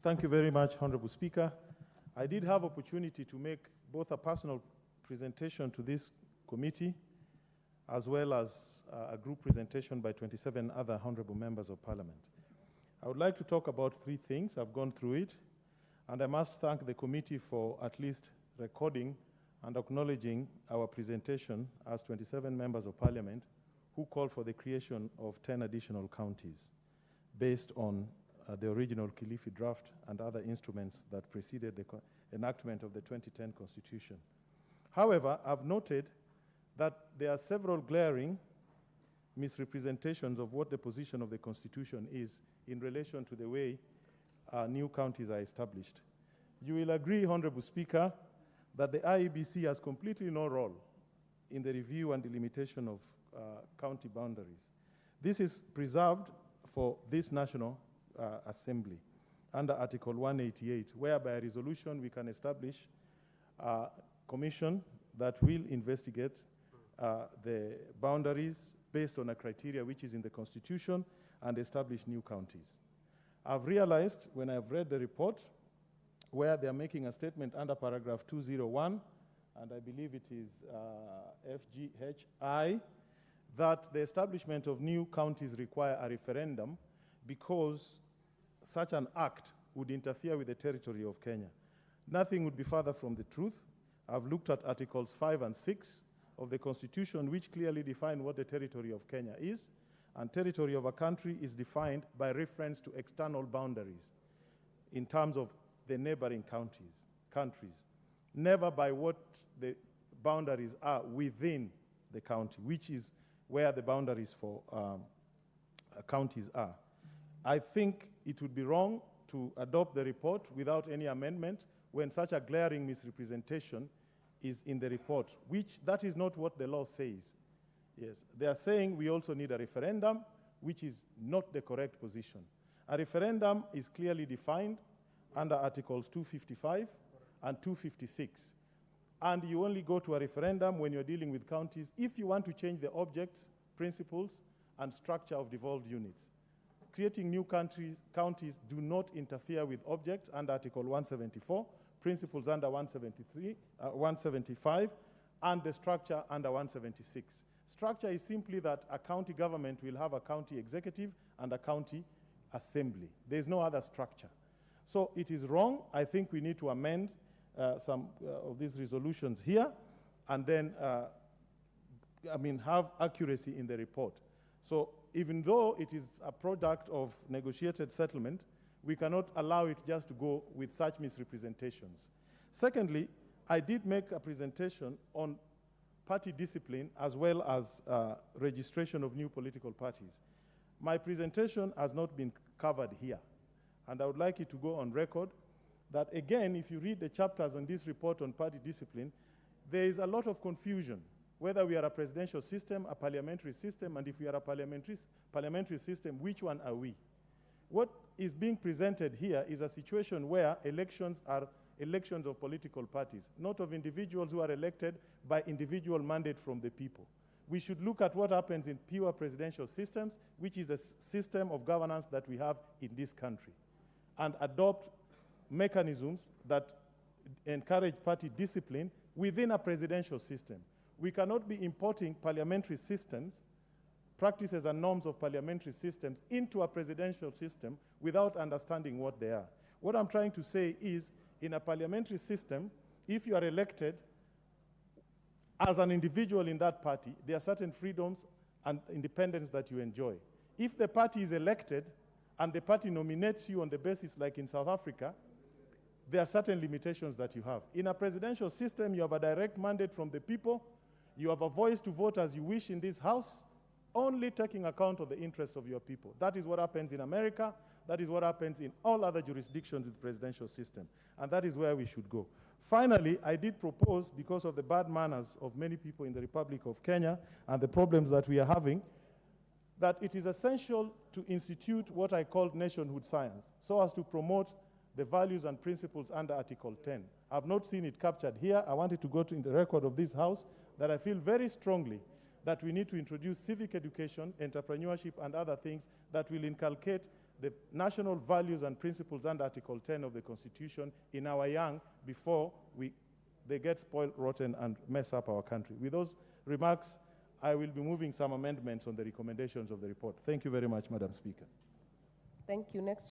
Thank you very much, Honorable Speaker. I did have opportunity to make both a personal presentation to this committee as well as a group presentation by 27 other honorable members of parliament. I would like to talk about three things. I've gone through it, and I must thank the committee for at least recording and acknowledging our presentation as 27 members of parliament who called for the creation of 10 additional counties based on the original Kilifi draft and other instruments that preceded the enactment of the 2010 Constitution. However, I've noted that there are several glaring misrepresentations of what the position of the Constitution is in relation to the way new counties are established. You will agree, Honorable Speaker, that the IEBC has completely no role in the review and delimitation of county boundaries. This is preserved for this National Assembly under Article 188, whereby a resolution we can establish a commission that will investigate the boundaries based on a criteria which is in the Constitution and establish new counties. I've realized when I've read the report where they're making a statement under paragraph 201, and I believe it is FGHI, that the establishment of new counties require a referendum because such an act would interfere with the territory of Kenya. Nothing would be further from the truth. I've looked at Articles 5 and 6 of the Constitution, which clearly define what the territory of Kenya is, and territory of a country is defined by reference to external boundaries in terms of the neighboring countries, never by what the boundaries are within the county, which is where the boundaries for counties are. I think it would be wrong to adopt the report without any amendment when such a glaring misrepresentation is in the report, which that is not what the law says. Yes, they are saying we also need a referendum, which is not the correct position. A referendum is clearly defined under Articles 255 and 256. And you only go to a referendum when you're dealing with counties if you want to change the objects, principles, and structure of devolved units. Creating new counties do not interfere with objects under Article 174, principles under 175, and the structure under 176. Structure is simply that a county government will have a county executive and a county assembly. There's no other structure. So it is wrong. I think we need to amend some of these resolutions here and then have accuracy in the report. So even though it is a product of negotiated settlement, we cannot allow it just to go with such misrepresentations. Secondly, I did make a presentation on party discipline as well as registration of new political parties. My presentation has not been covered here, and I would like it to go on record that, again, if you read the chapters on this report on party discipline, there is a lot of confusion whether we are a presidential system, a parliamentary system, and if we are a parliamentary system, which one are we? What is being presented here is a situation where elections are elections of political parties, not of individuals who are elected by individual mandate from the people. We should look at what happens in pure presidential systems, which is a system of governance that we have in this country, and adopt mechanisms that encourage party discipline within a presidential system. We cannot be importing parliamentary systems, practices and norms of parliamentary systems into a presidential system without understanding what they are. What I'm trying to say is, in a parliamentary system, if you are elected as an individual in that party, there are certain freedoms and independence that you enjoy. If the party is elected and the party nominates you on the basis like in South Africa, there are certain limitations that you have. In a presidential system, you have a direct mandate from the people. You have a voice to vote as you wish in this house, only taking account of the interests of your people. That is what happens in America. That is what happens in all other jurisdictions with presidential system. And that is where we should go. Finally, I did propose, because of the bad manners of many people in the Republic of Kenya and the problems that we are having, that it is essential to institute what I call nationhood science, so as to promote the values and principles under Article 10. I've not seen it captured here. I wanted to go to in the record of this House that I feel very strongly that we need to introduce civic education, entrepreneurship, and other things that will inculcate the national values and principles under Article 10 of the Constitution in our young before they get spoiled, rotten, and mess up our country. With those remarks, I will be moving some amendments on the recommendations of the report. Thank you very much, Madam Speaker. Thank you. Next.